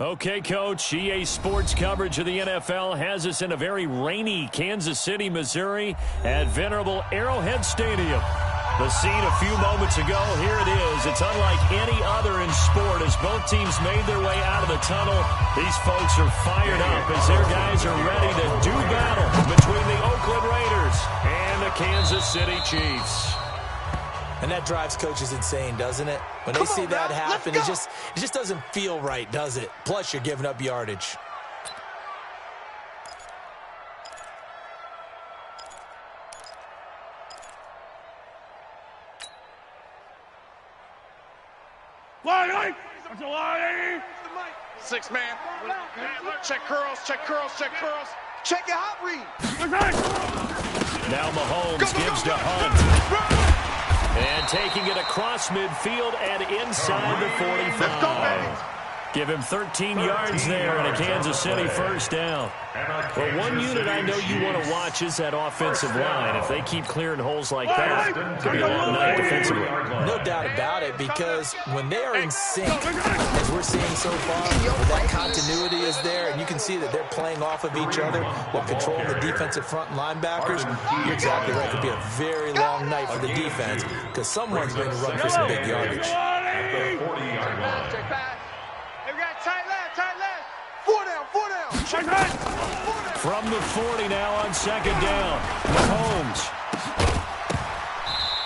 Okay, Coach, EA Sports coverage of the NFL has us in a very rainy Kansas City, Missouri at venerable Arrowhead Stadium. The scene a few moments ago, here it is. It's unlike any other in sport as both teams made their way out of the tunnel. These folks are fired up as their guys are ready to do battle between the Oakland Raiders and the Kansas City Chiefs. And that drives coaches insane, doesn't it? When they see that happen, it just doesn't feel right, does it? Plus, you're giving up yardage. Six man. Check curls, check curls, check curls. Check your hot read. Now Mahomes gives to Hunt. And taking it across midfield and inside the 45. Give him 13 yards there and a Kansas City first down. Well, one unit I know you want to watch is that offensive line. If they keep clearing holes like that, it's going to be a long night defensively. No doubt about it, because when they are in sync, as we're seeing so far, that continuity is there, and you can see that they're playing off of each other while controlling the defensive front linebackers. You're exactly right. It could be a very long night for the defense because someone's going to run for some big yardage. From the 40 now on second down. Mahomes.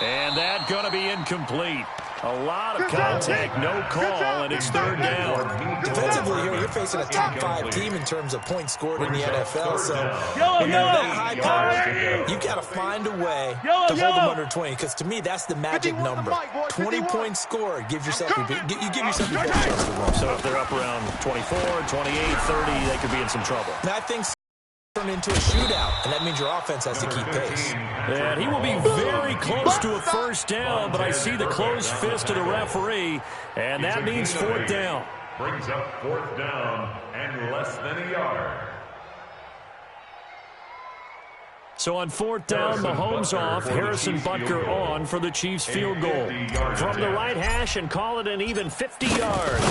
And that going to be incomplete. A lot of contact, no call, and it's third down. Defensively here, you're facing a top-5 team in terms of points scored in the NFL. So when they're that high power, you got to find a way to hold them under 20. Because to me, that's the magic number. 20 points scored gives yourself your best chance to win. So if they're up around 24, 28, 30, they could be in some trouble. And I think turn into a shootout, and that means your offense has to keep pace. And he will be very close to a first down, but I see the closed fist of the referee, and that means fourth down. Brings up fourth down and less than a yard. So on fourth down, Mahomes off, Harrison Butker on for the Chiefs field goal. From the right hash and call it an even 50 yards.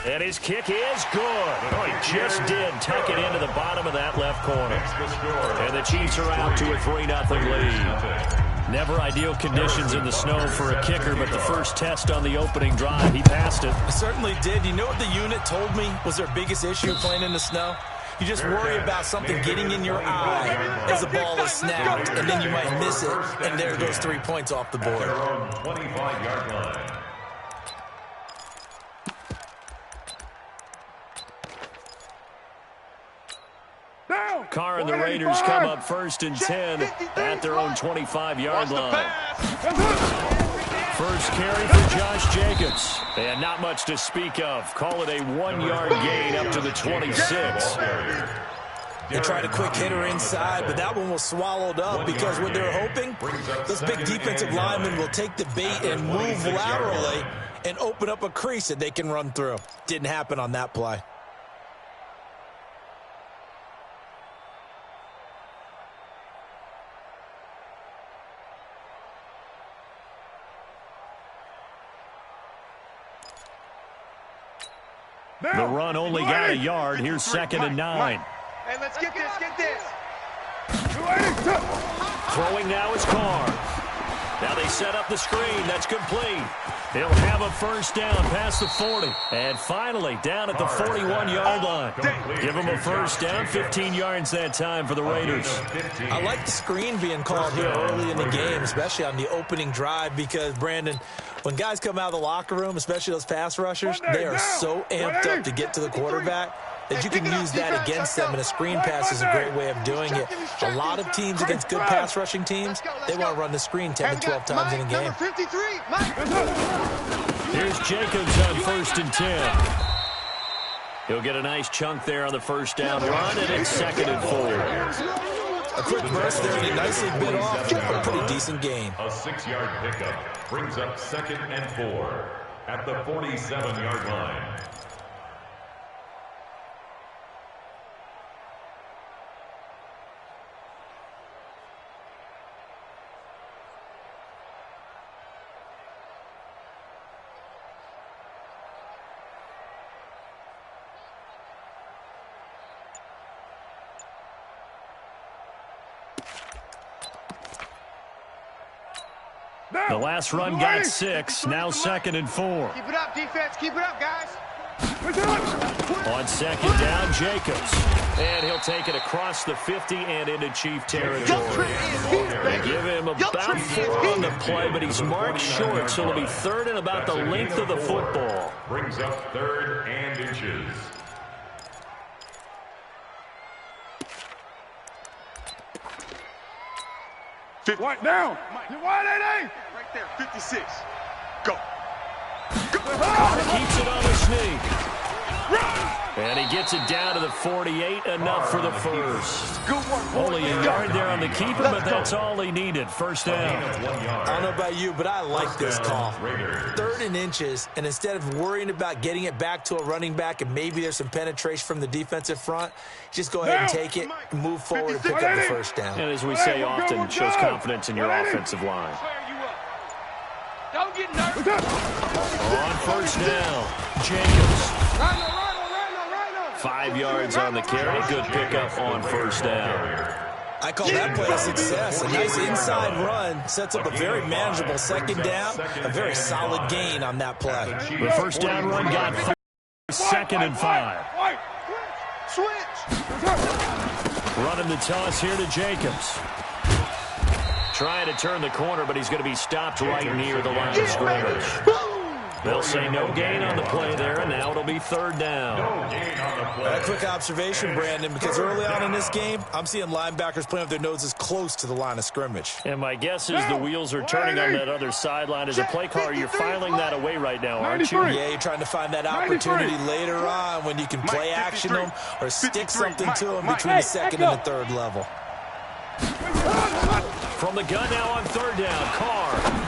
And his kick is good. Oh, he just did tuck it into the bottom of that left corner. And the Chiefs are out to a 3-0 lead. Never ideal conditions in the snow for a kicker, but the first test on the opening drive, he passed it. He certainly did. You know what the unit told me was their biggest issue playing in the snow? You just worry about something getting in your eye as the ball is snapped, and then you might miss it, and there goes 3 points off the board. 25-yard line. Carr and the Raiders come up first and 10 at their own 25-yard line. First carry for Josh Jacobs. And not much to speak of. Call it a 1-yard gain up to the 26. They tried a quick hitter inside, but that one was swallowed up because what they're hoping, those big defensive linemen will take the bait and move laterally and open up a crease that they can run through. Didn't happen on that play. The run only got a yard. Here's second and 9. Hey, let's get this. Throwing now is Carr. Now they set up the screen. That's complete. He'll have a first down past the 40. And finally, down at the 41-yard line. Give him a first down, 15 yards that time for the Raiders. I like the screen being called here early in the game, especially on the opening drive, because, Brandon, when guys come out of the locker room, especially those pass rushers, they are so amped up to get to the quarterback that you can use that against them, and a screen pass is a great way of doing it. A lot of teams against good pass rushing teams, they want to run the screen 10 to 12 times in a game. Here's Jacobs on first and 10. He'll get a nice chunk there on the first down run, and it's second and 4. A quick burst there, and he nicely bit off a pretty decent gain. A 6-yard pickup brings up second and 4 at the 47-yard line. The last run got 6. Now 2nd and 4. Keep it up, defense. Keep it up, guys. On 2nd down, Jacobs. And he'll take it across the 50 and into Chief territory. They give him about 4 on the play, but he's marked short, so it'll be 3rd and about the length of the football. Brings up 3rd and inches. White down. You wide, 8-8. Right there, 56. Go. Keeps it on the sneak. And he gets it down to the 48, enough for the first. Only a yard there on the keeper, but that's all he needed. First down. I don't know about you, but I like this call. 3rd and inches, and instead of worrying about getting it back to a running back and maybe there's some penetration from the defensive front, just go ahead and take it, move forward, and pick up the first down. And as we say often, it shows confidence in your offensive line. Don't get nervous. On first down, Jacobs. 5 yards on the carry. Good pickup on first down. I call that play a success. A nice inside run sets up a very manageable 2nd down. A very solid gain on that play. The first down run got 2nd and 5. Switch. Running the toss here to Jacobs. Trying to turn the corner, but he's going to be stopped right near the line of scrimmage. They'll say no gain on the play there, and now it'll be 3rd down. A quick observation, Brandon, because early on in this game, I'm seeing linebackers playing with their noses close to the line of scrimmage. And my guess is the wheels are turning on that other sideline. As a play caller, you're filing that away right now, aren't you? Yeah, you're trying to find that opportunity later on when you can play action them or stick something to them between the 2nd and the 3rd level. From the gun now on 3rd down, Carr.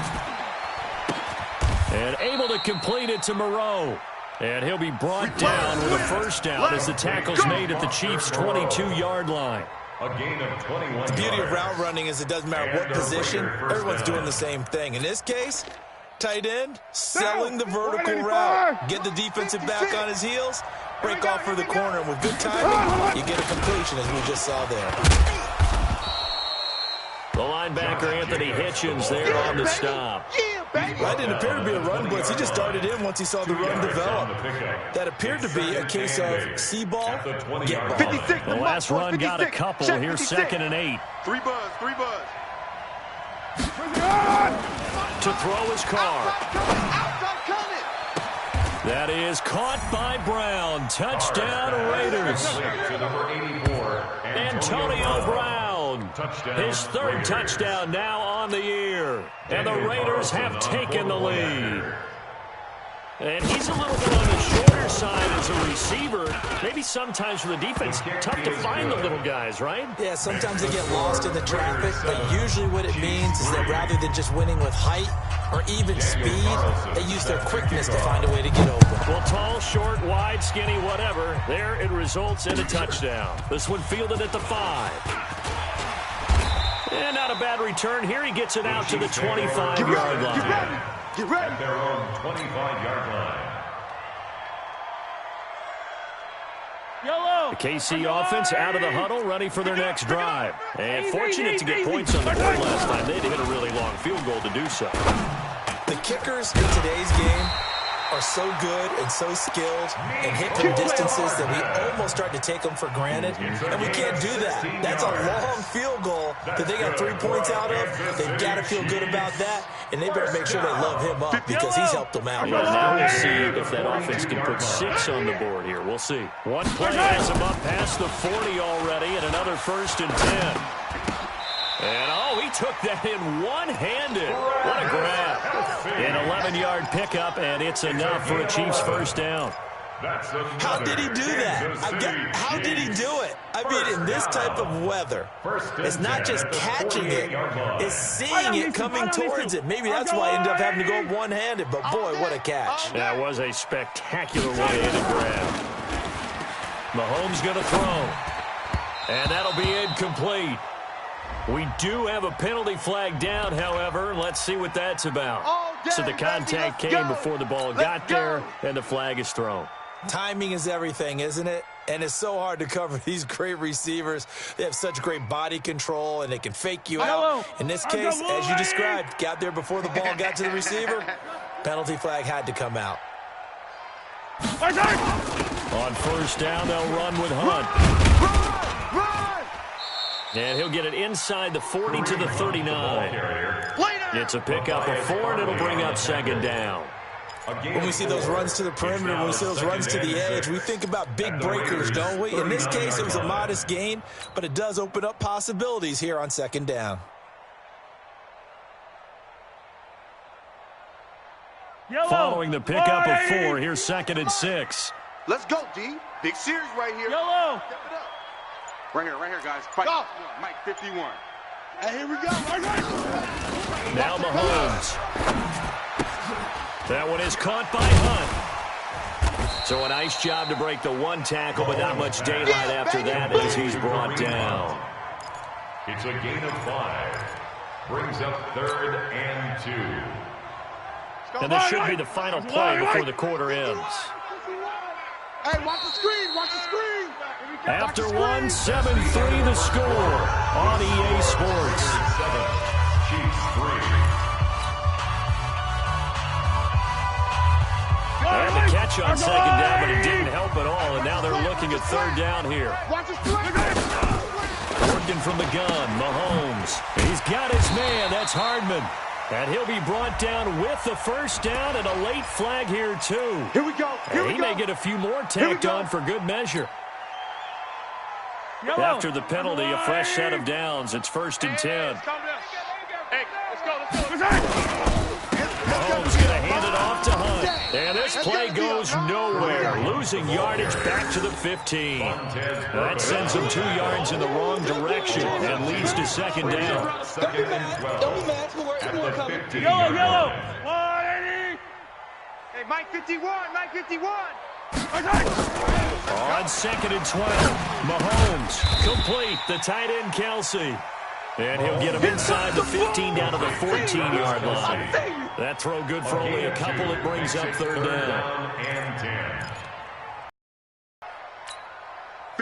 And able to complete it to Moreau. And he'll be brought down with a first down as the tackle's made at the Chiefs' 22-yard line. A gain of 21. The beauty of route running is it doesn't matter what position, everyone's doing the same thing. In this case, tight end, selling the vertical route. Get the defensive back on his heels, break off for the corner, and with good timing, you get a completion as we just saw there. The linebacker, Anthony Hitchens, there on the stop. That didn't appear to be a run blitz. He just started in once he saw the run develop. That appeared to be a case of see ball, get ball. 56. The last run got a couple. Here's 2nd and 8. 3 buzz, 3 buzz. To throw his Carr. That is caught by Brown. Touchdown, Raiders. Antonio Brown. His 3rd touchdown now on the year. And the Raiders have taken the lead. And he's a little bit on the shorter side as a receiver. Maybe sometimes for the defense, tough to find the little guys, right? Yeah, sometimes they get lost in the traffic, but usually what it means is that rather than just winning with height or even speed, they use their quickness to find a way to get open. Well, tall, short, wide, skinny, whatever, there it results in a touchdown. This one fielded at the 5. And not a bad return here. He gets it out to the 25-yard line. Get ready. At their own 25-yard line. The KC offense out of the huddle, ready for their next drive. And fortunate to get points on the board last time. They hit a really long field goal to do so. The kickers in today's game are so good and so skilled and hit from distances that we almost start to take them for granted. And we can't do that. That's a long field goal that they got 3 points out of. They've got to feel good about that. And they better make sure they love him up because he's helped them out. Yeah, now we'll see if that offense can put 6 on the board here. We'll see. One play has him up past the 40 already, and another 1st and 10. And, he took that in one-handed. What a grab. An 11-yard pickup, and it's enough for a Chiefs first down. How did he do that? How did he do it? I mean, in this type of weather, it's not just catching it, it's seeing it coming towards it. Maybe that's why he ended up having to go one-handed, but boy, what a catch. That was a spectacular one-handed grab. Mahomes going to throw. And that'll be incomplete. We do have a penalty flag down, however. Let's see what that's about. So the contact came before the ball got there, and the flag is thrown. Timing is everything, isn't it? And it's so hard to cover these great receivers. They have such great body control, and they can fake you out. In this case, as you described, got there before the ball got to the receiver. Penalty flag had to come out. On first down, they'll run with Hunt. And he'll get it inside the 40 to the 39. It's a pickup of 4, and it'll bring up second down. When we see those runs to the perimeter, when we see those runs to the edge, we think about big breakers, don't we? In this case, it was a modest gain, but it does open up possibilities here on second down. Following the pickup of 4, here's 2nd and 6. Let's go, D. Big series right here. Yellow. Step it up. Right here, guys. Fight. Go. Mike 51. And here we go. Now Mahomes. That one is caught by Hunt. So a nice job to break the 1 tackle, but not much daylight after that as he's brought down. It's a gain of 5. Brings up 3rd and 2. And this should be the final play before the quarter ends. Hey, watch the screen. Watch the screen. After 1, 7-3 the score on EA Sports. 7, Chiefs 3. And the catch on second down, but it didn't help at all. And now they're looking at third down here. Working from the gun, Mahomes. He's got his man. That's Hardman. And he'll be brought down with the first down and a late flag here, too. Here we go. He may get a few more tacked on for good measure. After the penalty, a fresh set of downs. It's 1st and 10. Hey, let's go. Mahomes going to hand it off to Hunt. And this play goes nowhere. Losing yardage back to the 15. That sends him 2 yards in the wrong direction and leads to second down. Don't be mad. Some more coming. Yellow. 180. Hey, Mike 51. Mike 51. On 2nd and 12, Mahomes complete the tight end Kelsey. And he'll get him inside the 15 down to the 14-yard line. That throw good for only a couple. It brings up third down.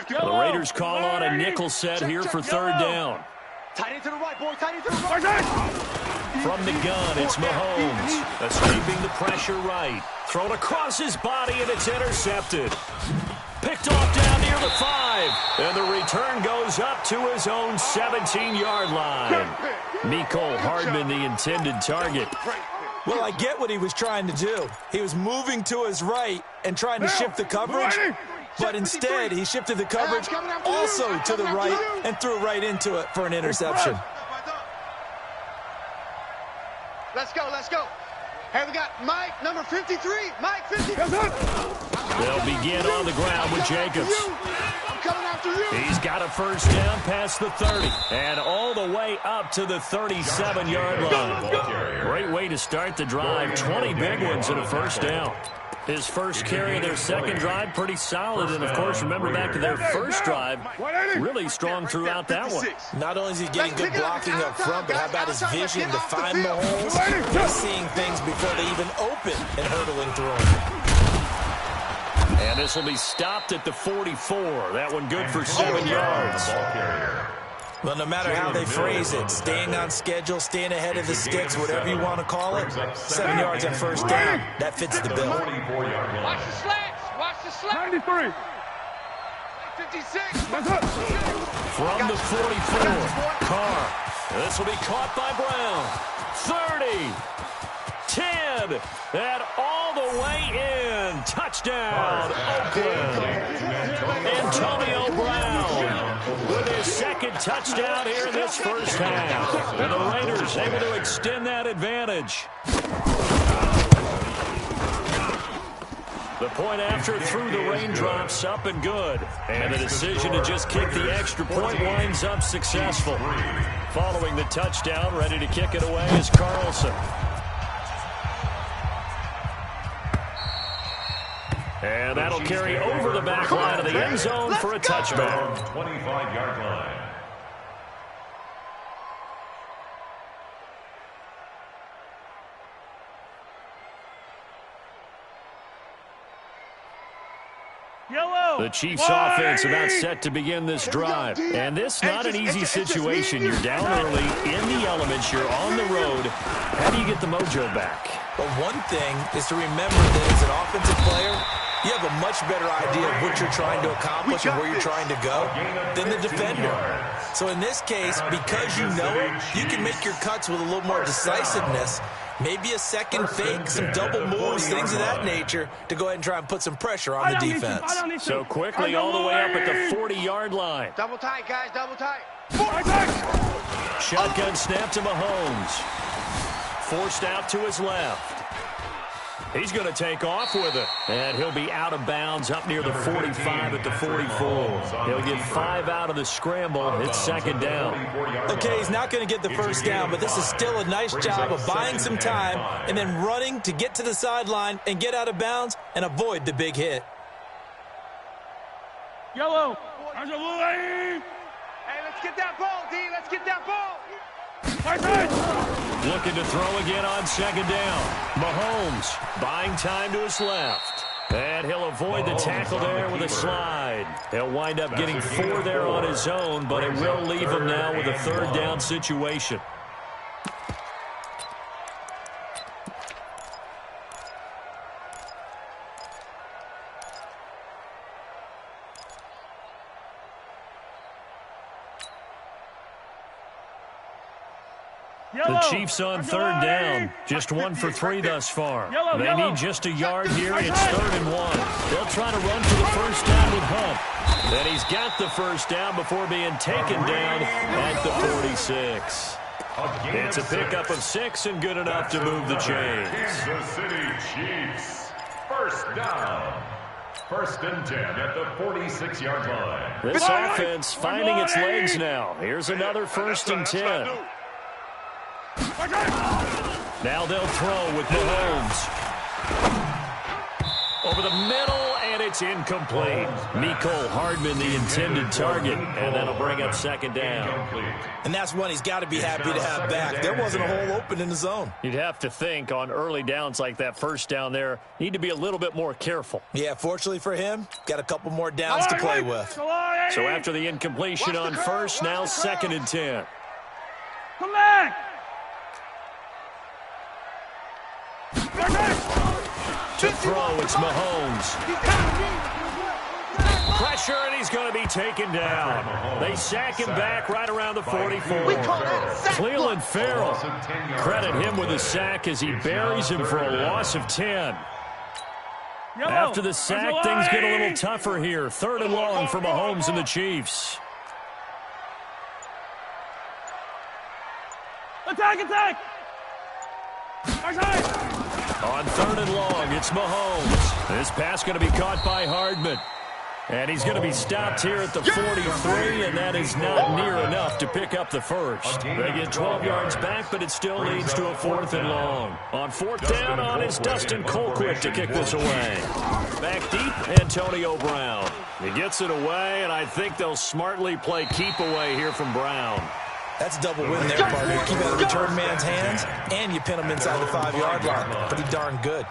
The Raiders call on a nickel set here for third down. Tight end to the right, boy. Tight end to the right. From the gun, it's Mahomes. Escaping the pressure right. Thrown across his body, and it's intercepted. Picked off down near the 5. And the return goes up to his own 17-yard line. Mecole Hardman, the intended target. Well, I get what he was trying to do. He was moving to his right and trying to shift the coverage, but instead he shifted the coverage also to the right and threw right into it for an interception. Let's go. Hey, we got Mike, number 53. Mike 53. They'll begin on the ground with Jacobs. I'm coming after you. He's got a first down past the 30 and all the way up to the 37-yard line. Great way to start the drive. 20 big ones and a first down. His first carry of their second drive, pretty solid. And, of course, remember back to their first drive, really strong throughout that one. Not only is he getting good blocking up front, but how about his vision to find the holes? He's seeing things before they even open and hurdling through them. And this will be stopped at the 44. That one good for 7 yards. Well, no matter how they phrase it, staying on schedule, staying ahead of the sticks, whatever you want to call it, 7 yards on first down, that fits the bill. Watch the slats. Watch the slats. 93. 56. From the 44, Carr. This will be caught by Brown. 30, 10, and all the way in. Touchdown, Oakland. Antonio Brown with his second touchdown here in this first half. And the Raiders able to extend that advantage. The point after through the raindrops up and good. And the decision to just kick the extra point winds up successful. Following the touchdown, ready to kick it away is Carlson. And that'll carry over the back line of the end zone for a touchback. 25-yard line. The Chiefs offense about set to begin this drive. And this not an easy situation. You're down early, in the elements, you're on the road. How do you get the mojo back? Well, one thing is to remember that as an offensive player, you have a much better idea of what you're trying to accomplish and where you're trying to go than the defender. So in this case, because you know it, you can make your cuts with a little more decisiveness. Maybe a second fake, some double moves, things of that nature, to go ahead and try and put some pressure on the defense. So quickly all the way up at the 40-yard line. Double tight, guys, double tight. Shotgun snap to Mahomes. Forced out to his left. He's going to take off with it. And he'll be out of bounds up near the 45 at the 44. He'll get 5 out of the scramble. It's second down. Okay, he's not going to get the first down, but this is still a nice job of buying some time and then running to get to the sideline and get out of bounds and avoid the big hit. Yellow. Hey, let's get that ball, D. Let's get that ball. Looking to throw again on second down. Mahomes buying time to his left. And he'll avoid the tackle there with a slide. He'll wind up getting 4 there on his own, but it will leave him now with a third down situation. The Chiefs on third down. Just 1 for 3 thus far. They need just a yard here. It's 3rd and 1. They'll try to run for the first down with Hunt. And he's got the first down before being taken down at the 46. It's a pickup of 6 and good enough to move the chains. Kansas City Chiefs. First down. 1st and 10 at the 46-yard line. This offense finding its legs now. Here's another 1st and 10. Now they'll throw with Mahomes. Over the middle, and it's incomplete. Mecole Hardman, the intended target, and that'll bring up second down. And that's one he's got to be happy to have back. There wasn't a hole open in the zone. You'd have to think on early downs like that first down there, need to be a little bit more careful. Yeah, fortunately for him, got a couple more downs to play with. So after the incompletion on first, now 2nd and 10. Come back. To throw, it's Mahomes. Pressure, and he's going to be taken down. They sack him back right around the 44. Cleveland Farrell, credit him with a sack as he buries him for a loss of 10. After the sack, things get a little tougher here. 3rd and long for Mahomes and the Chiefs. Attack! On 3rd and long, it's Mahomes. This pass going to be caught by Hardman. And he's going to be stopped here at the 43, and that is not near enough to pick up the first. They get 12 yards back, but it still leads to a 4th and long. On 4th down on is Dustin Colquitt to kick this away. Back deep, Antonio Brown. He gets it away, and I think they'll smartly play keep away here from Brown. That's a double win there, partner. You keep out of the return man's hands, and you pin him inside the 5-yard line. Pretty darn good.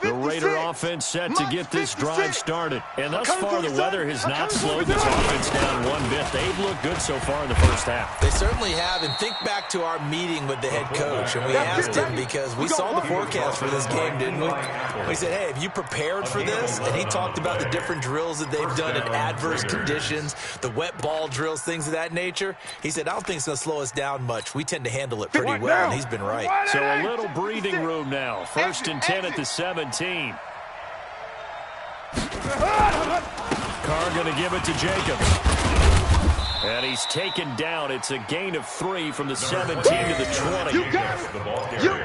The Raider offense set to get this drive started. And thus far, the weather has not slowed this offense down one bit. They've looked good so far in the first half. They certainly have. And think back to our meeting with the head coach. And we asked him, because we saw the forecast for this game, didn't we? We said, hey, have you prepared for this? And he talked about the different drills that they've done in adverse conditions, the wet ball drills, things of that nature. He said, I don't think it's going to slow us down much. We tend to handle it pretty well, and he's been right. So a little breathing room now. 1st and 10 at the 17. Carr going to give it to Jacobs. And he's taken down. It's a gain of 3 from the 17 to the 20.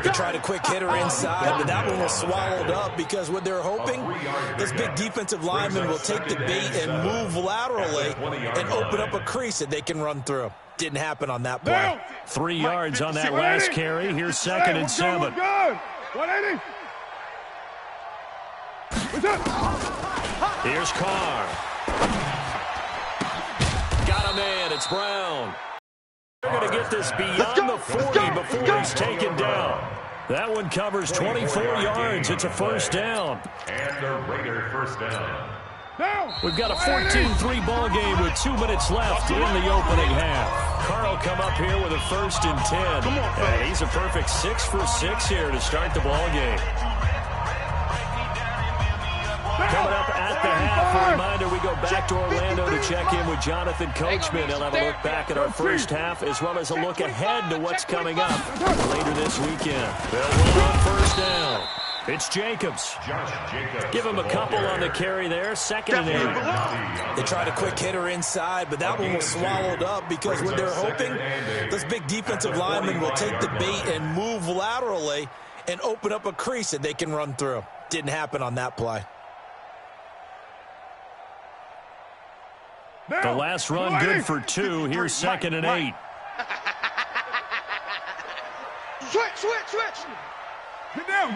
He tried a quick hitter inside, but that one was swallowed up because what they're hoping, this big defensive lineman will take the bait and move laterally and open up a crease that they can run through. Didn't happen on that play. 3 yards on that last carry. Here's 2nd and 7. 180. Here's Carr. Got him in. It's Brown. They're try to get this beyond the 40 before he's taken down. That one covers 24 yards. It's a first down. And the Raider first down. We've got a 14-3 ball game with 2 minutes left in the opening half. Carl come up here with a 1st and 10. And he's a perfect 6 for 6 here to start the ball game. Coming up at the half, a reminder, we go back to Orlando to check in with Jonathan Coachman. He'll have a look back at our first half as well as a look ahead to what's coming up later this weekend. They'll roll on first down. It's Jacobs. Give him a couple on the carry there. 2nd and 8. They tried a quick hitter inside, but that one was swallowed up because what they're hoping, those big defensive linemen will take the bait and move laterally and open up a crease that they can run through. Didn't happen on that play. The last run good for 2. Here's 2nd and 8. Switch. Get down.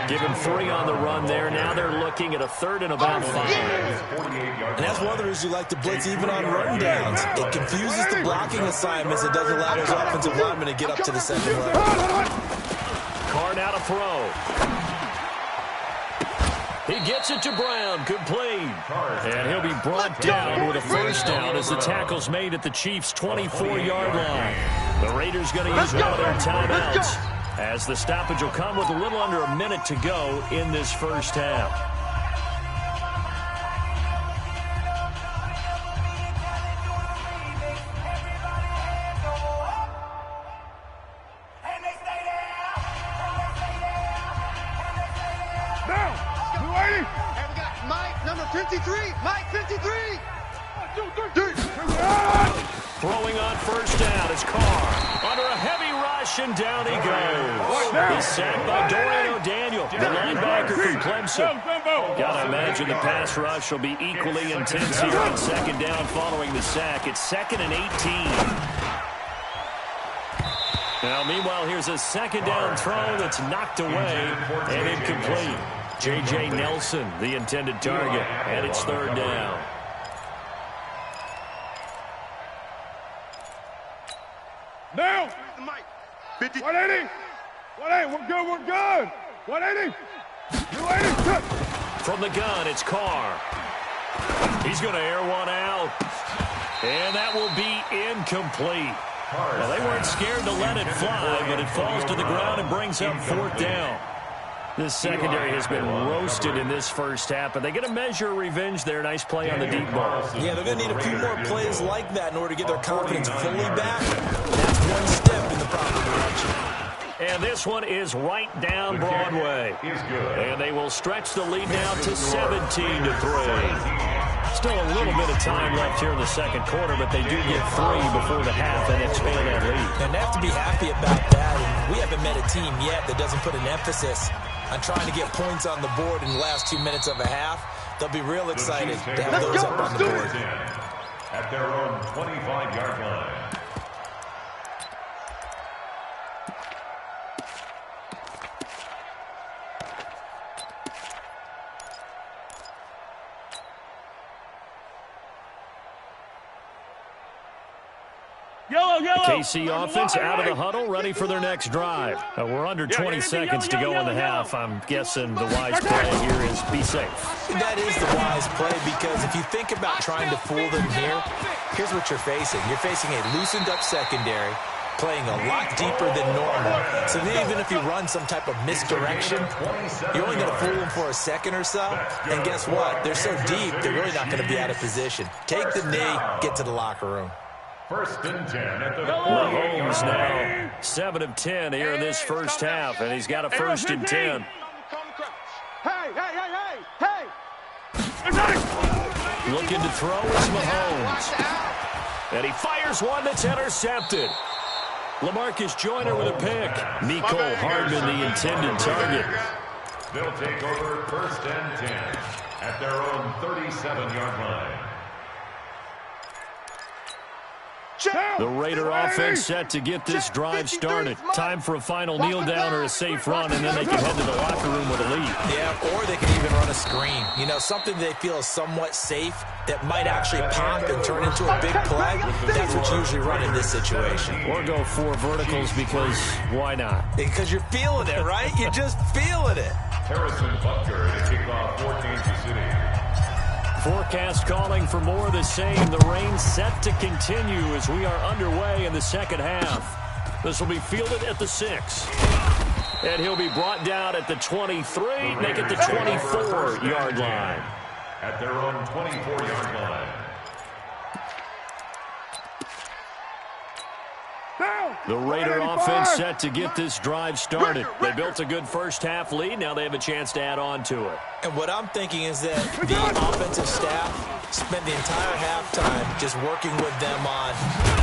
Give him 3 on the run there. Now they're looking at a 3rd and about 5. And that's one of the reasons you like to blitz even on run downs. It confuses the blocking assignments. It doesn't allow those offensive linemen to get up to the second level. Carr now to throw. He gets it to Brown. Complete. And he'll be brought down with a first down as the tackle's made at the Chiefs' 24-yard line. The Raiders going to use one of their timeouts as the stoppage will come with a little under a minute to go in this first half. Throwing on first down is Carr. Under a heavy rush, and down he goes. He's sacked by Dorian O'Daniel, the linebacker from Clemson. Got to imagine the pass rush will be equally intense here on 2nd down following the sack. It's 2nd and 18. Now, meanwhile, here's a 2nd down throw that's knocked away and incomplete. J.J. Nelson, the intended target, and it's 3rd down. Now, 180. We're good. 180. 280. From the gun, it's Carr. He's going to air one out. And that will be incomplete. Well, they weren't scared to let it fly, but it falls to the ground and brings up 4th down. This secondary has been roasted in this first half, but they get a measure of revenge there. Nice play on the deep ball. Yeah, they're going to need a few more plays like that in order to get their confidence fully back. That's one step in the proper direction. And this one is right down Broadway. And they will stretch the lead now to 17-3. Still a little bit of time left here in the second quarter, but they do get 3 before the half and expand that lead. And they have to be happy about that. And we haven't met a team yet that doesn't put an emphasis on trying to get points on the board in the last 2 minutes of a half. They'll be real excited to have those up on the board. At their own 25-yard line. KC offense out of the huddle, ready for their next drive. We're under 20 seconds to go in the half. I'm guessing the wise play here is be safe. That is the wise play, because if you think about trying to fool them here, here's what you're facing. You're facing a loosened up secondary, playing a lot deeper than normal. So even if you run some type of misdirection, you're only going to fool them for a second or so. And guess what? They're so deep, they're really not going to be out of position. Take the knee, get to the locker room. 1st and 10 at the Mahomes now 7 of 10 here in this first half, and he's got a 1st and 10. Hey! Looking to throw is Mahomes. And he fires one that's intercepted. LaMarcus Joyner with a pick. Mecole Hardman, the intended target. They'll take over 1st and 10 at their own 37-yard line. The Raider offense set to get this drive started. Time for a final kneel down or a safe run, and then they can head to the locker room with a lead. Yeah, or they can even run a screen. You know, something they feel is somewhat safe that might actually pop and turn into a big play. That's what you usually run in this situation. Or go 4 verticals because why not? Because you're feeling it, right? You're just feeling it. Harrison Butker to kick off for Kansas City. Forecast calling for more of the same. The rain set to continue as we are underway in the second half. This will be fielded at the 6. And he'll be brought down at the 23, make it the 24-yard line. At their own 24-yard line. The Raider offense set to get this drive started. They built a good first-half lead. Now they have a chance to add on to it. And what I'm thinking is that the offensive staff spent the entire halftime just working with them on,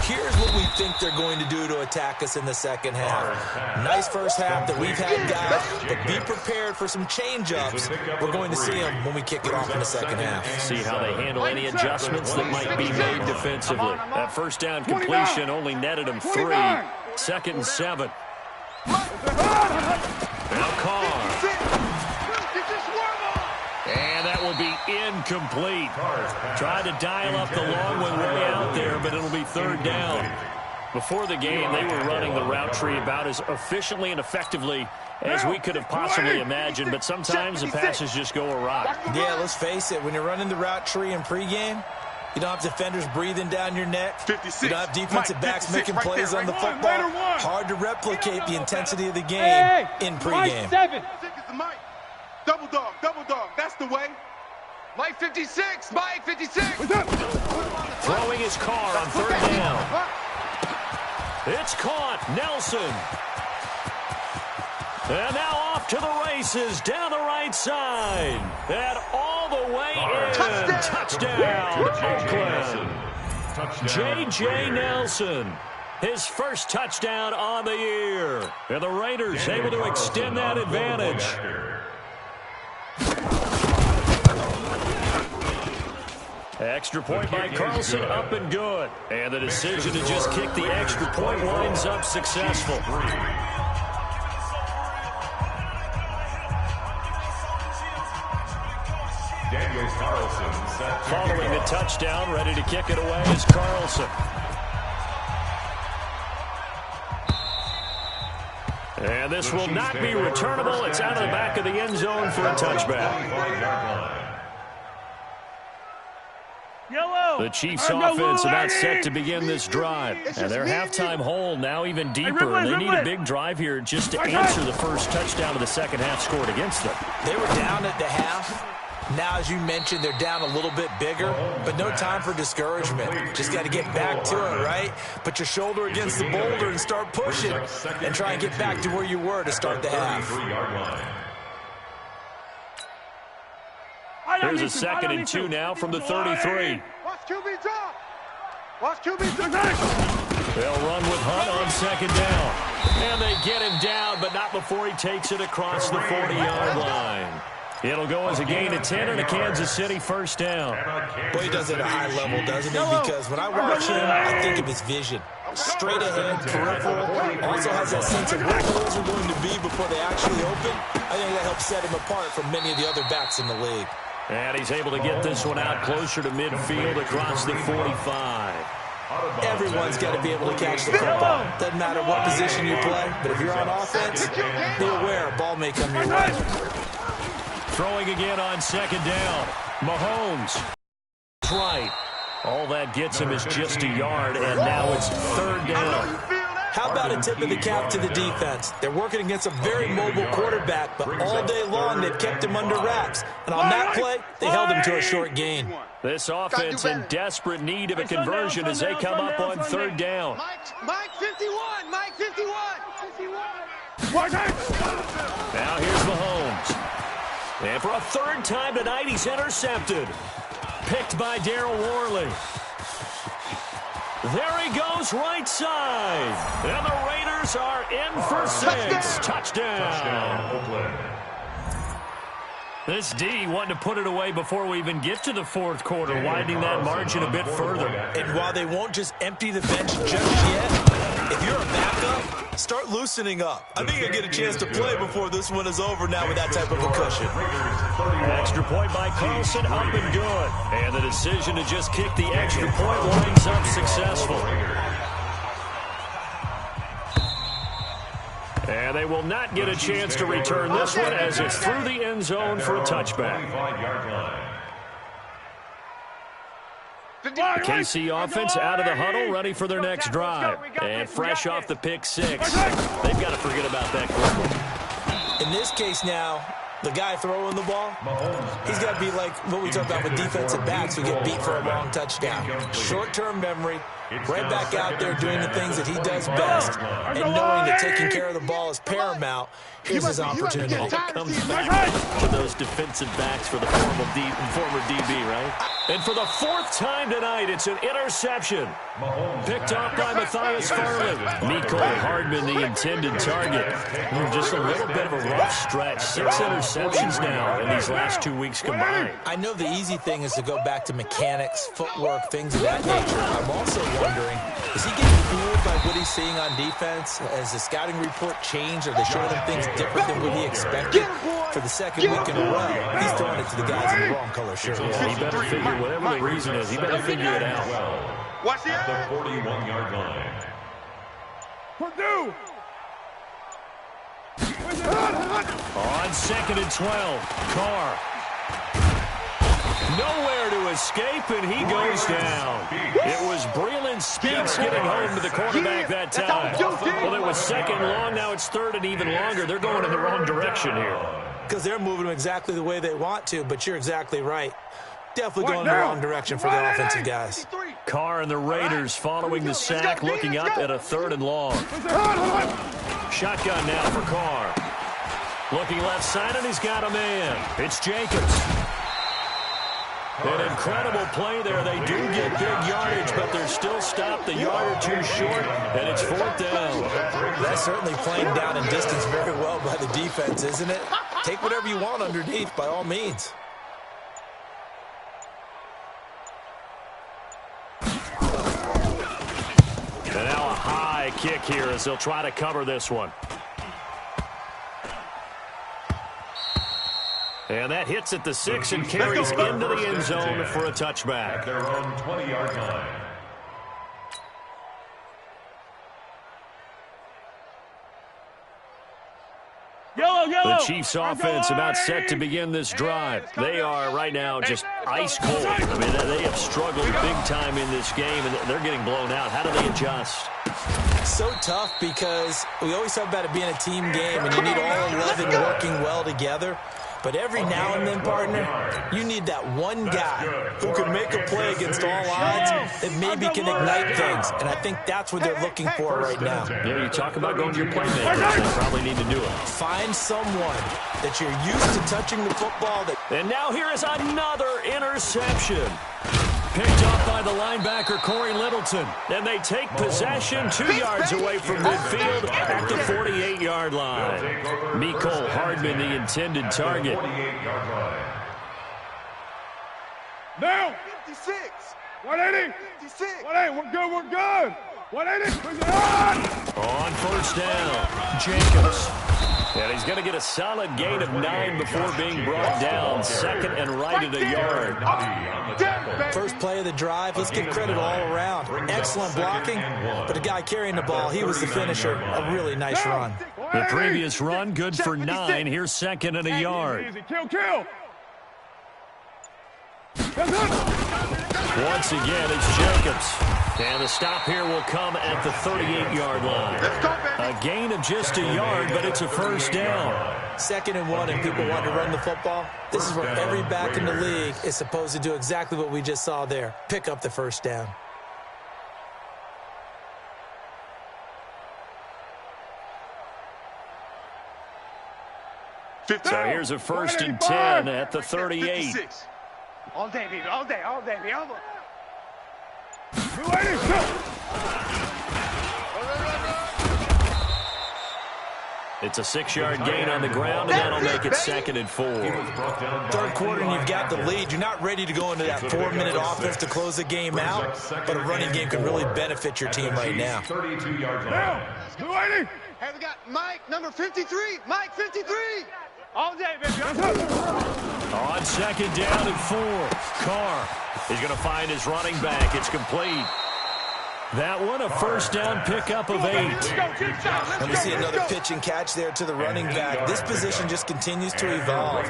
here's what we think they're going to do to attack us in the second half. Nice first half that we've had, guys, but be prepared for some change-ups. We're going to see them when we kick it off in the second half. See how they handle any adjustments that might be made defensively. That first down completion only netted them 3. 2nd and 7. Now Carr. And that will be incomplete. Tried to dial up the long one way out there, but it'll be 3rd down. Before the game, they were running the route tree about as efficiently and effectively as we could have possibly imagined, but sometimes the passes just go awry. Yeah, let's face it, when you're running the route tree in pregame, you don't have defenders breathing down your neck. 56. You don't have defensive backs making plays on the football. Hard to replicate the intensity of the game in pregame. 7. Double dog, that's the way. Mike 56, Mike 56. Throwing his car on 3rd down. It's caught. Nelson. And now off to the races down the right side. And all the way in. Touchdown, Oakland. J.J. Nelson. His first touchdown on the year. And the Raiders able to extend that advantage. Extra point by Carlson, up and good. And the decision to just kick the extra point winds up successful. Daniel Carlson set to Following the touchdown, ready to kick it away is Carlson. And this will not be returnable. It's out of the back of the end zone for a touchback. The Chiefs' offense about set to begin this drive. And their halftime hole now even deeper. And they need a big drive here just to answer the first touchdown of the second half scored against them. They were down at the half. Now, as you mentioned, they're down a little bit bigger, but no time for discouragement. Just got to get back to it, right? Put your shoulder against the boulder and start pushing and try and get back to where you were to start the half. Here's a 2nd and 2 now from the 33. Watch QB drop. Watch QB drop. They'll run with Hunt on 2nd down. And they get him down, but not before he takes it across the 40-yard line. It'll go as a gain of 10 and a Kansas City first down. Boy, he does it at a high level, doesn't he? Because when I watch him, I think of his vision. Straight ahead, peripheral. Also has that sense of where holes are going to be before they actually open. I think that helps set him apart from many of the other backs in the league. And he's able to get this one out closer to midfield across the 45. Everyone's got to be able to catch the football. Doesn't matter what position you play, but if you're on offense, be aware a ball may come your way. Throwing again on 2nd down. Mahomes. Right. All that gets him is just a yard, and now it's 3rd down. How about a tip of the cap to the defense? They're working against a very mobile quarterback, but all day long they've kept him under wraps. And on that play, they held him to a short gain. This offense in desperate need of a conversion as they come up on 3rd down. Mike 51, Mike 51. Now here's Mahomes. And for a 3rd time tonight, he's intercepted. Picked by Darryl Worley. There he goes right side. And the Raiders are in for 6. Touchdown. This D wanting to put it away before we even get to the fourth quarter, widening that margin a bit further. And while they won't just empty the bench just yet, if you're a backup, start loosening up. I think you'll get a chance to play before this one is over now with that type of a cushion. Extra point by Carlson, up and good. And the decision to just kick the extra point winds up successful. And they will not get a chance to return this one as it's through the end zone for a touchback. The KC offense out of the huddle, ready for their next drive. And fresh off the pick six, they've got to forget about that quickly. In this case now, the guy throwing the ball, he's got to be like what we talk about with defensive backs who get beat for a long touchdown. Short-term memory, right back out there doing the things that he does best, and knowing that taking care of the ball is paramount. Here's his opportunity. Comes back to those defensive backs for the former DB, right? And for the fourth time tonight, it's an interception. Picked off by Matthias Farley. Mecole Hardman, the intended target. Just a little bit of a rough stretch. 6 interceptions now in these last 2 weeks combined. I know the easy thing is to go back to mechanics, footwork, things of that nature. I'm also wondering, is he getting fooled by what he's seeing on defense? Has the scouting report changed? Are they showing him things different than what he expected? For the second week in a row, he's throwing it to the guys in the wrong color shirt. Yeah, he better figure, whatever the reason is, he better figure it out. Watch the 41-yard line. Purdue! On 2nd and 12, Carr. Nowhere to escape, and he goes down. It was Breland Speaks getting home to the quarterback that time. Well, it was 2nd long, now it's 3rd and even longer. They're going in the wrong direction here. Because they're moving them exactly the way they want to, but you're exactly right. Definitely going in the wrong direction for the offensive guys. Carr and the Raiders following the sack, looking up at a 3rd and long. Shotgun now for Carr. Looking left side, and he's got a man. It's Jacobs. An incredible play there. They do get big yardage, but they're still stopped the yard or two short, and it's 4th down. That's certainly playing down in distance very well by the defense, isn't it? Take whatever you want underneath, by all means. And now a high kick here as they'll try to cover this one. And that hits at the 6 and carries into the end zone for a touchback. At their own 20-yard line. The Chiefs offense about set to begin this drive. They are right now just ice cold. I mean, they have struggled big time in this game, and they're getting blown out. How do they adjust? So tough because we always talk about it being a team game, and you need all 11 working well together. But every now and then, partner, you need that one guy who can make a play against all odds that maybe can ignite things. And I think that's what they're looking for right now. Yeah, you talk about going to your playmakers. They probably need to do it. Find someone that you're used to touching the football. And now here is another interception. Picked off by the linebacker, Corey Littleton. And they take possession 2 yards away from midfield at the 48-yard line. Mecole Hardman, the intended target. Now! 56! 180! 56! 180, we're good! 180! On 1st down, Jacobs. And he's going to get a solid gain of 9 before being brought down. 2nd and right at a yard. First play of the drive, let's give credit all around. Excellent blocking, but the guy carrying the ball, he was the finisher. A really nice run. The previous run, good for 9. Here's 2nd and a yard. Easy, kill! Once again, it's Jacobs. And the stop here will come at the 38-yard line. A gain of just a yard, but it's a 1st down. 2nd and 1, and people want to run the football. This is where every back in the league is supposed to do exactly what we just saw there. Pick up the 1st down. So here's a 1st and 10 at the 38. 56. All day, baby, all day, all day. It's a 6-yard gain on the ground, and that'll make it 2nd and 4. Third quarter, and you've got the lead. You're not ready to go into that 4-minute offense to close the game out, but a running game could really benefit your team right now. 32-yard line. Hey, we got Mike, number 53. Mike, 53. All day, baby. On 2nd down and 4, Carr is going to find his running back. It's complete. That one, a first down pickup of 8. And we see another pitch and catch there to the running back. This position just continues to evolve.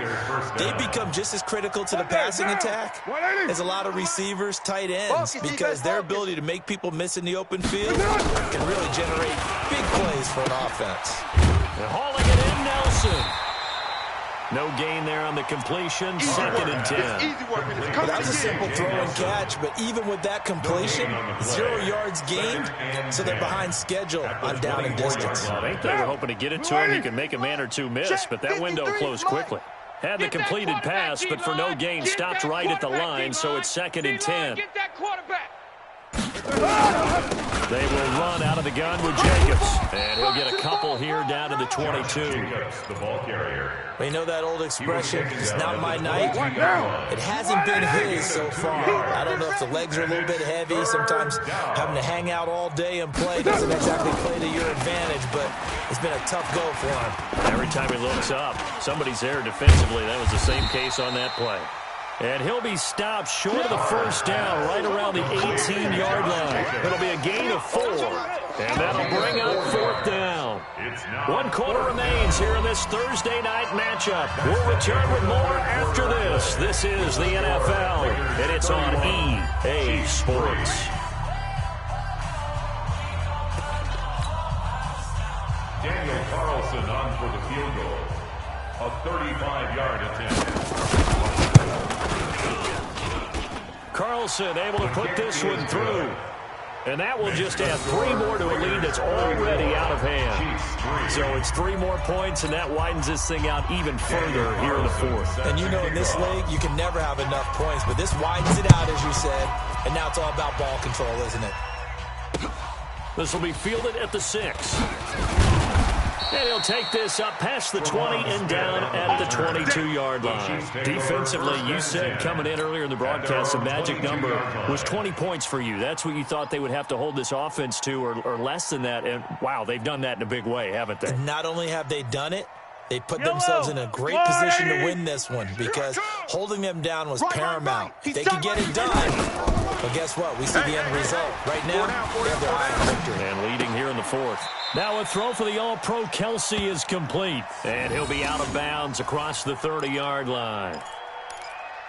They become just as critical to the passing attack as a lot of receivers, tight ends, because their ability to make people miss in the open field can really generate big plays for an offense. They're hauling it in, Nelson. No gain there on the completion, 2nd and 10. That was a simple throw and catch, but even with that completion, 0 yards gained, so they're behind schedule on down and distance. Well, I think they were hoping to get it to him. He could make a man or two miss, but that window closed quickly. Had the completed pass, but for no gain, stopped right at the line, so it's 2nd and 10. Get that quarterback. They will run out of the gun with Jacobs, and he'll get a couple here down to the 22. The ball carrier. We know that old expression, it's not my night. It hasn't been his so far. I don't know if the legs are a little bit heavy. Sometimes having to hang out all day and play doesn't exactly play to your advantage, but it's been a tough go for him. Every time he looks up, somebody's there defensively. That was the same case on that play. And he'll be stopped short of the first down, right around the 18-yard line. It'll be a gain of 4, and that'll bring up 4th down. 1 quarter remains here in this Thursday night matchup. We'll return with more after this. This is the NFL, and it's on EA Sports. Daniel Carlson on for the field goal. A 35-yard attempt. Carlson able to put this one through. And that will just add 3 more to a lead that's already out of hand. So it's 3 more points, and that widens this thing out even further here in the 4th. And you know in this league, you can never have enough points, but this widens it out, as you said, and now it's all about ball control, isn't it? This will be fielded at the 6. And he'll take this up past the 20 and down at the 22-yard line. Defensively, you said coming in earlier in the broadcast, the magic number was 20 points for you. That's what you thought they would have to hold this offense to, or less than that. And, wow, they've done that in a big way, haven't they? Not only have they done it, they put themselves in a great position to win this one because holding them down was paramount. If they could get it done, well, guess what? We see the end result. Right now, they have their eye on victory. And leading here in the 4th. Now a throw for the All-Pro Kelsey is complete. And he'll be out of bounds across the 30-yard line.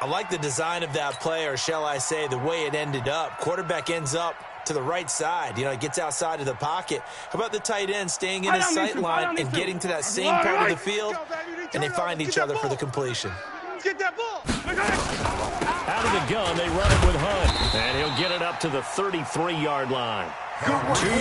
I like the design of that play, or shall I say the way it ended up. Quarterback ends up to the right side. You know, he gets outside of the pocket. How about the tight end staying in his sight line and getting to that same part of the field, and they find each other for the completion. Get that ball. Out of the gun, they run it with Hunt. And he'll get it up to the 33-yard line. 2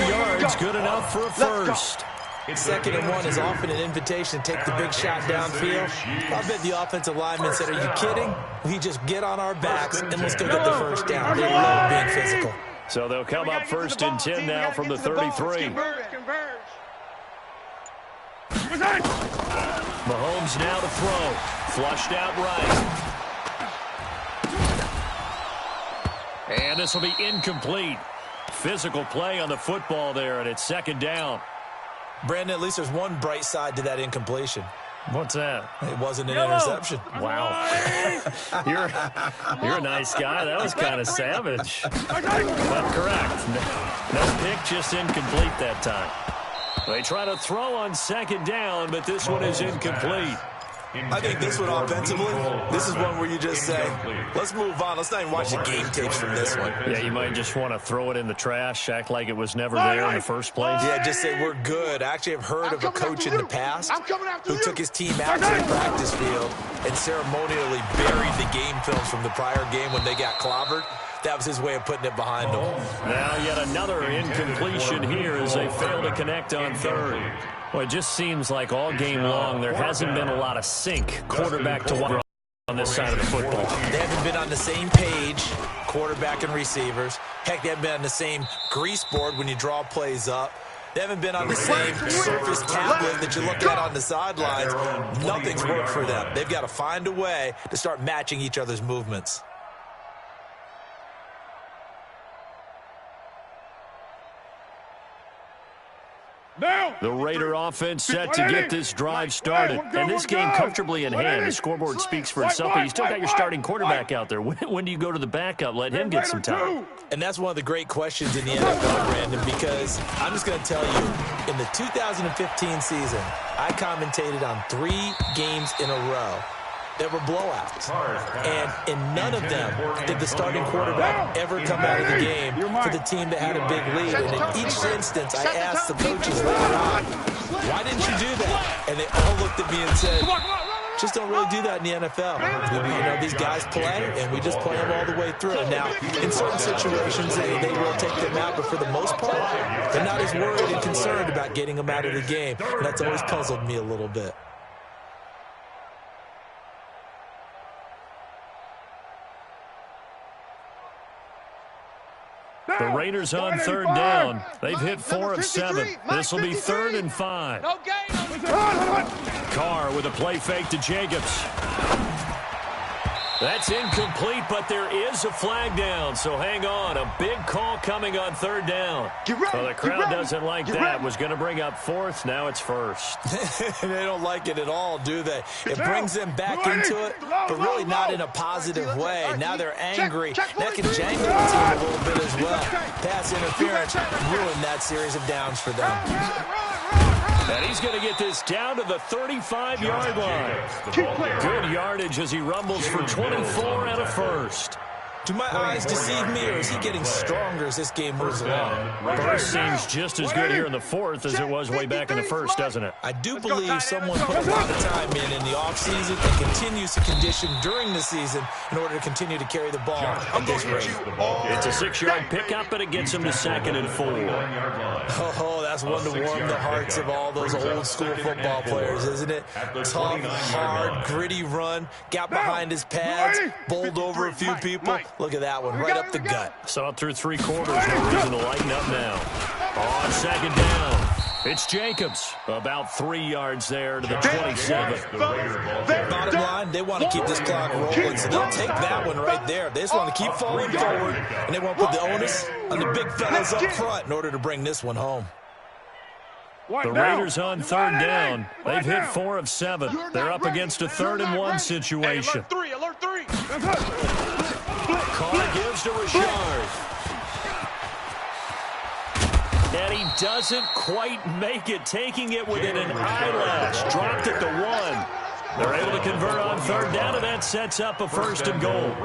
yards, good enough for a first. 2nd and 1 is often an invitation to take the big shot downfield. I bet the offensive lineman said, are you kidding? We just get on our backs and let's go get the first down. They love being physical. So they'll come up 1st and 10 now from the 33. Mahomes now to throw. Flushed out right. And this will be incomplete. Physical play on the football there, and it's 2nd down. Brandon, at least there's one bright side to that incompletion. What's that? It wasn't an interception. Wow. You're a nice guy. That was kind of savage. But correct. No pick, just incomplete that time. They try to throw on 2nd down, but this one is incomplete. I think this one offensively, this is one where you just say, let's move on. Let's not even watch the game tapes from this one. Yeah, you might just want to throw it in the trash, act like it was never there in the first place. Yeah, just say we're good. I actually have heard of a coach in the past who took his team out to the practice field and ceremonially buried the game films from the prior game when they got clobbered. That was his way of putting it behind them. Now yet another incompletion here as they fail to connect on 3rd. Well, it just seems like all game long there hasn't been a lot of sync quarterback to wide on this side of the football. They haven't been on the same page, quarterback and receivers. Heck, they haven't been on the same grease board when you draw plays up. They haven't been on the same surface tablet that you look at on the sidelines. Nothing's worked for them. They've got to find a way to start matching each other's movements. The Raider offense set to get this drive started. And this game comfortably in hand. The scoreboard speaks for itself, but you still got your starting quarterback out there. When do you go to the backup? Let him get some time. And that's one of the great questions in the NFL, Brandon, because I'm just going to tell you, in the 2015 season, I commentated on 3 games in a row that were blowouts. And in none of them did the starting quarterback ever come out of the game for the team that had a big lead. And in each instance, I asked the coaches later on, why didn't you do that? And they all looked at me and said, just don't really do that in the NFL. You know, these guys play, and we just play them all the way through. Now, in certain situations, they will take them out, but for the most part, they're not as worried and concerned about getting them out of the game. And that's always puzzled me a little bit. The Raiders on third down. They've hit 4 of 7. This will be 3rd and 5. Carr with a play fake to Jacobs. That's incomplete, but there is a flag down, so hang on. A big call coming on 3rd down. Well, the crowd doesn't like that. Was going to bring up 4th. Now it's 1st. They don't like it at all, do they? It brings them back into it, but really not in a positive way. Now they're angry. That can jangle the team a little bit as well. Pass interference ruined that series of downs for them. And he's going to get this down to the 35-yard line. Good yardage as he rumbles for 24 and a first. Do my eyes deceive me, or is he getting stronger as this game moves along? First seems just as good here in the 4th as it was way back in the 1st, doesn't it? I do believe someone put a lot of time in the offseason and continues to condition during the season in order to continue to carry the ball at this rate. It's a 6-yard pickup, but it gets him to 2nd and 4. Oh, that's one to warm the hearts of all those old-school football players, isn't it? Tough, hard, gritty run, got behind his pads, bowled over a few people. Look at that one, right up the gut. Saw it through 3 quarters. No reason to lighten up now. On 2nd down, it's Jacobs. About 3 yards there to the 27. Bottom line, they want to keep this clock rolling, so they'll take that one right there. They just want to keep falling forward, and they want to put the onus on the big fellas up front in order to bring this one home. The Raiders on 3rd down. They've hit 4 of 7. They're up against a 3rd and 1 situation. Alert 3. Carr gives to Richard. And he doesn't quite make it, taking it within an eyelash. Dropped it to 1. They're able to convert on 3rd down, and that sets up a 1st and goal.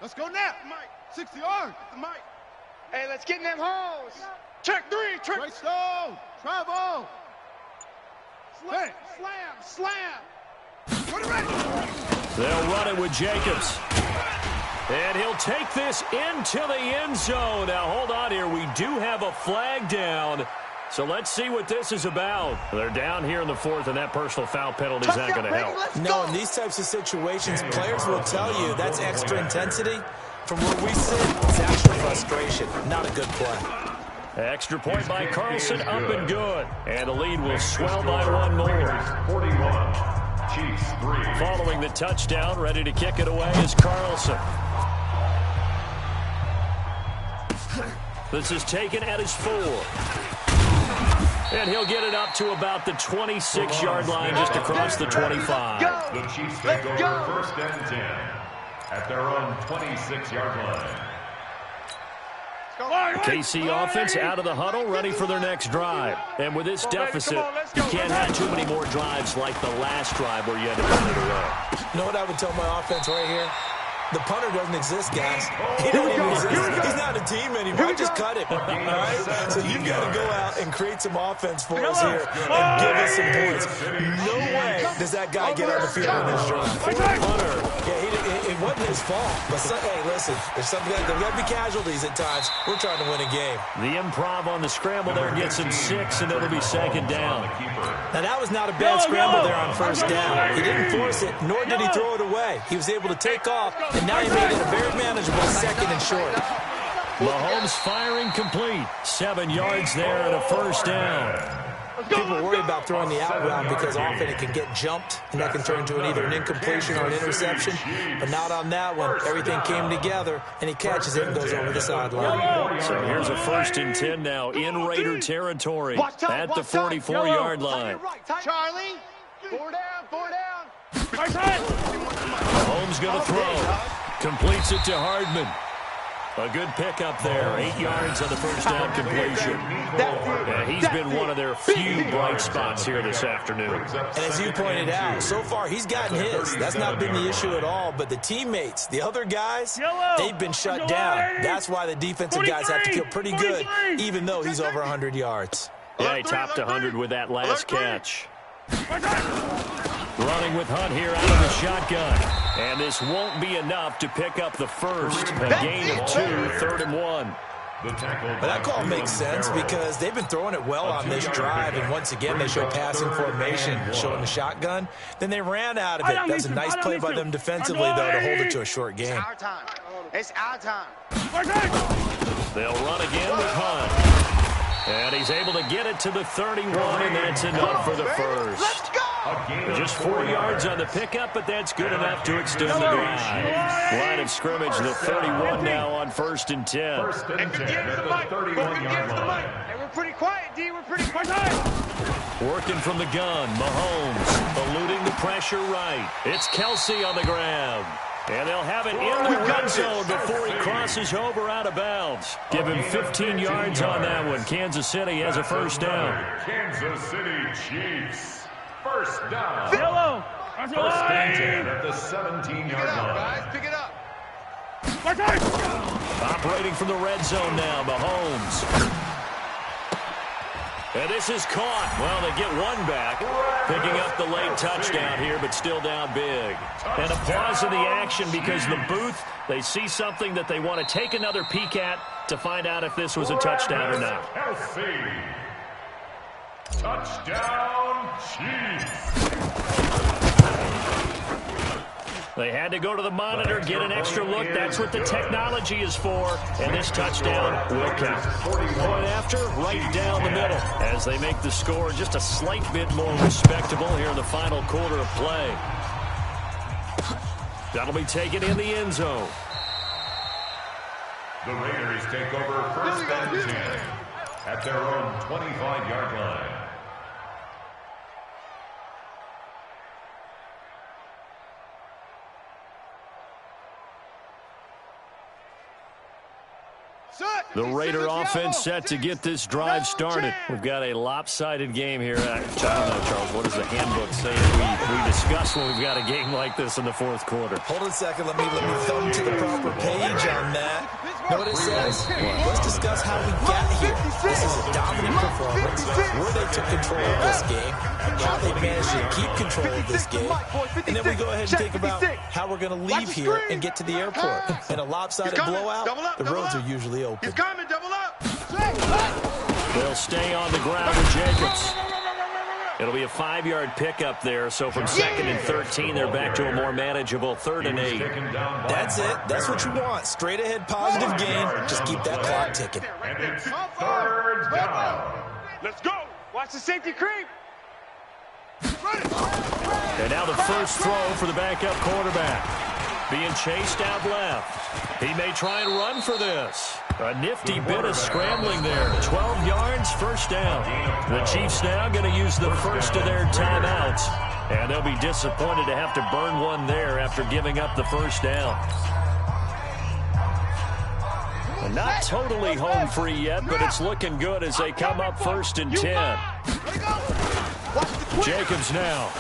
Let's go now, Mike. 60 yards. Mike. Hey, let's get in them holes. Check 3. Check. Right stone. Travel. Slam. Put it ready. They'll run it with Jacobs. And he'll take this into the end zone. Now, hold on here. We do have a flag down. So let's see what this is about. They're down here in the 4th, and that personal foul penalty is not going to help. No, in these types of situations, players will tell you that's extra intensity. From where we sit, it's actual frustration. Not a good play. Extra point by Carlson, up and good. And the lead will swell by 1 more. 41, Chiefs 3. Following the touchdown, ready to kick it away is Carlson. This is taken at his 4. And he'll get it up to about the 26-yard line, just across the 25. The Chiefs take over 1st and 10 at their own 26-yard line. KC offense out of the huddle, ready for their next drive. And with this deficit, you can't have too many more drives like the last drive where you had to run it away. You know what I would tell my offense right here? The punter doesn't exist, guys. He don't even exist. He's not a team anymore. I just cut him. All right? So you've got to go out and create some offense for us here and give us some points. No way does that guy get on the field in this drive. Punter. Yeah, it wasn't his fault. But, hey, listen, there's got to be casualties at times. We're trying to win a game. The improv on the scramble there gets him 6, and it'll be second down. Now, that was not a bad scramble there on first down. He didn't force it, nor did he throw it away. He was able to take off, and now he made it a very manageable second and short. Mahomes firing complete. 7 yards there and a first down. People worry about throwing the out route because often it can get jumped, and that can turn into either an incompletion or an interception. But not on that one. Everything came together, and he catches it and goes over the sideline. So here's a 1st and 10 now in Raider territory at the 44-yard line. Charlie, 4 down, 4 down. Mahomes going to throw. Completes it to Hardman. A good pickup there. 8 yards on the first down completion. Yeah, he's been one of their few bright spots here this afternoon. And as you pointed out, so far he's gotten his. That's not been the issue at all. But the teammates, the other guys, they've been shut down. That's why the defensive guys have to feel pretty good, even though he's over 100 yards. Yeah, he topped 100 with that last catch. Running with Hunt here out of the shotgun. And this won't be enough to pick up the first. A gain of 2, 3rd and 1. But that call makes sense because they've been throwing it well on this drive. And once again, they show passing formation, showing the shotgun. Then they ran out of it. That's a nice play by them defensively, though, to hold it to a short game. It's our time. It's our time. They'll run again with Hunt. And he's able to get it to the 31, and that's enough for the first. Let's go! Just 4 yards on the pickup, but that's good enough to extend the drive. Line of scrimmage, the 31 now on 1st and 10. First and 10 at the 31-yard line. Hey, we're pretty quiet, D. We're pretty quiet. Working from the gun, Mahomes eluding the pressure right. It's Kelsey on the grab. And they'll have it in the red zone before he crosses over out of bounds. Give him 15 yards on that one. Kansas City has a first down. Kansas City Chiefs. First down. Yellow. First and 10 at the 17-yard line. Guys, pick it up. Operating from the red zone now, Mahomes. And this is caught. Well, they get one back. Picking up the late touchdown here, but still down big. And a pause in the action because the booth, they see something that they want to take another peek at to find out if this was a touchdown or not. Kelsey. Touchdown, Chiefs. They had to go to the monitor, get an extra look. That's what the technology is for. And this touchdown will count. Point after, right down the middle. As they make the score just a slight bit more respectable here in the final quarter of play. That'll be taken in the end zone. The Raiders take over first and 10 at their own 25-yard line. The Raider offense set to get this drive started. We've got a lopsided game here. I don't know, Charles, what does the handbook say we discuss when we've got a game like this in the fourth quarter? Hold on a second. Let me thumb to the proper page on that. Know what it says? Let's discuss how we got here. This is a dominant performance, where they took control of this game, how they managed to keep control of this game, and then we go ahead and think about how we're going to leave here and get to the airport. In a lopsided blowout, the roads are usually open. Coming, double up. They'll stay on the ground with Jacobs. It'll be a 5-yard pickup there, so from 2nd and 13, they're back to a more manageable 3rd and 8. That's it. That's what you want. Straight ahead, positive gain. Just keep that clock ticking. And it's 3rd down. Let's go. Watch the safety creep. And now the first throw for the backup quarterback. Being chased out left. He may try and run for this. A nifty bit of scrambling there. 12 yards, first down. The Chiefs now going to use the first of their timeouts. And they'll be disappointed to have to burn one there after giving up the first down. And not totally home free yet, but it's looking good as they come up 1st and 10. Jacobs now.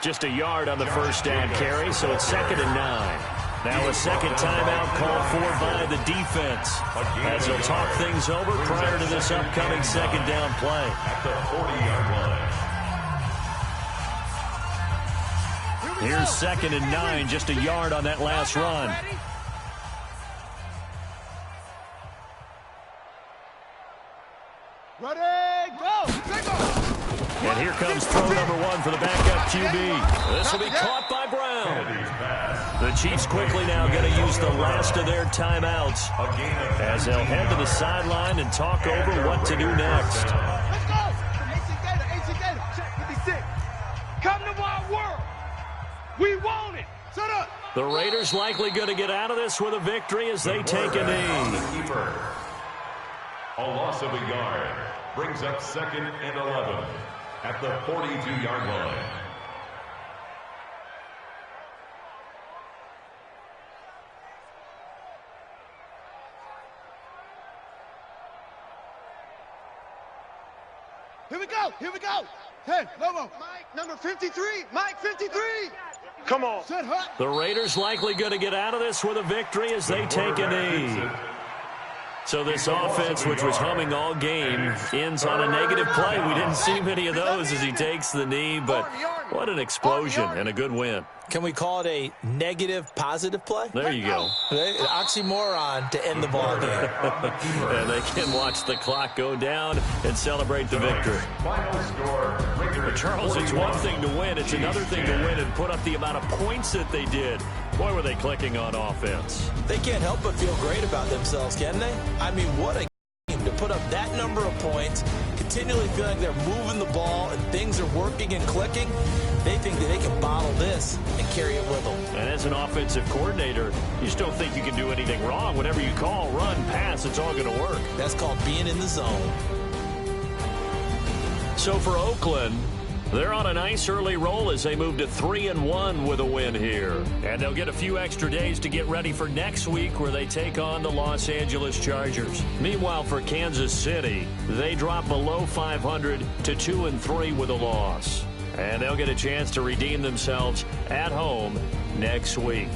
Just a yard on the first down carry, so it's 2nd and 9. Now a second timeout called for by the defense as they'll talk things over prior to this upcoming second down play. At the 40-yard line. Here's 2nd and 9, just a yard on that last run. Ready, go! And here comes throw number 1 for the backup QB. This will be caught by Brown. The Chiefs quickly now going to use the last of their timeouts as they'll head to the sideline and talk over what to do next. Let's go! AC Gator, check 56. Come to my world. We want it. Set up. The Raiders likely going to get out of this with a victory as they take a knee. A loss of a yard brings up 2nd and 11 at the 42-yard line. Here we go. Here we go. Hey, Lobo. Mike, number 53. Mike, 53. Come on. Set hut. The Raiders likely going to get out of this with a victory as they take a knee. So this offense, which was humming all game, ends on a negative play. We didn't see many of those as he takes the knee, but what an explosion and a good win. Can we call it a negative positive play? There you go. An oxymoron to end the ball game. And they can watch the clock go down and celebrate the victory. Final score. But Charles, it's one thing to win. It's another thing to win and put up the amount of points that they did. Boy, were they clicking on offense. They can't help but feel great about themselves, can they? I mean, what a game to put up that number of points, continually feeling they're moving the ball and things are working and clicking. They think that they can bottle this and carry it with them. And as an offensive coordinator, you just don't think you can do anything wrong. Whatever you call, run, pass, it's all going to work. That's called being in the zone. So for Oakland, they're on a nice early roll as they move to 3-1 with a win here. And they'll get a few extra days to get ready for next week where they take on the Los Angeles Chargers. Meanwhile, for Kansas City, they drop below 500 to 2-3 with a loss. And they'll get a chance to redeem themselves at home next week.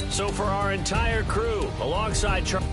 So for our entire crew, alongside Charles.